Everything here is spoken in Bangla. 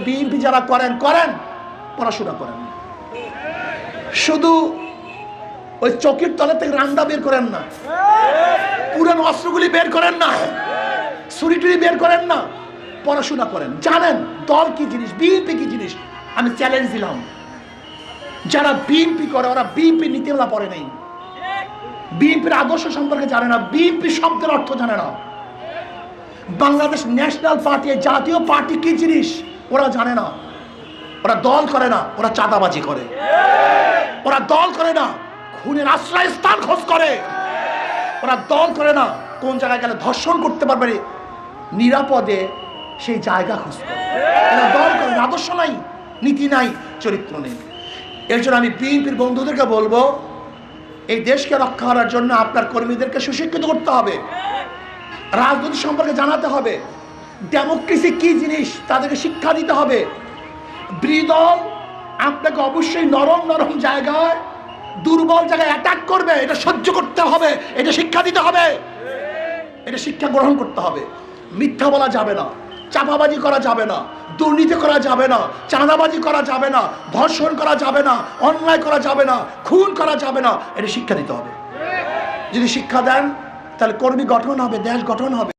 বিএনপি যারা করেন পড়াশোনা করেন, শুধু ওই চকির তলা থেকে রান্ডা বের করেন না, পুরানো অস্ত্রগুলি বের করেন না, ছুরি টুরি বের করেন না, পড়াশোনা করেন, জানেন দল কি জিনিস, বিএনপি কি জিনিস। আমি চ্যালেঞ্জ দিলাম, যারা বিএনপি করে ওরা বিএনপি নীতিমালা পড়ে নাই, বিএনপির আদর্শ সম্পর্কে জানে না, বিএনপি শব্দের অর্থ জানে না, বাংলাদেশ ন্যাশনাল পার্টি জাতীয় পার্টি কি জিনিস ওরা জানে না। ওরা দল করে না, ওরা চাঁদাবাজি করে। ওরা দল করে না, খুনের আশ্রয়স্থান খোঁজ করে। ওরা দল করে না, কোন জায়গায় গেলে ধর্ষণ করতে পারবে নিরাপদে সেই জায়গা খোঁজ করে। ওরা দল করে না, আদর্শ নাই, নীতি নাই, চরিত্র নেই। এর জন্য আমি বিএনপির বন্ধুদেরকে বলবো, এই দেশকে রক্ষা করার জন্য আপনার কর্মীদেরকে সুশিক্ষিত করতে হবে, রাজনীতি সম্পর্কে জানাতে হবে, ডেমোক্রেসি কি জিনিস তাদেরকে শিক্ষা দিতে হবে। বিরোধী দল আপনাকে অবশ্যই নরম নরম জায়গায়, দুর্বল জায়গায় অ্যাটাক করবে, এটা সহ্য করতে হবে, এটা শিক্ষা দিতে হবে, এটা শিক্ষা গ্রহণ করতে হবে। মিথ্যা বলা যাবে না, চাপাবাজি করা যাবে না, দুর্নীতি করা যাবে না, চাঁদাবাজি করা যাবে না, ধর্ষণ করা যাবে না, অন্যায় করা যাবে না, খুন করা যাবে না, এটা শিক্ষা দিতে হবে। যদি শিক্ষা দেন তাহলে কর্মী গঠন হবে, দেশ গঠন হবে।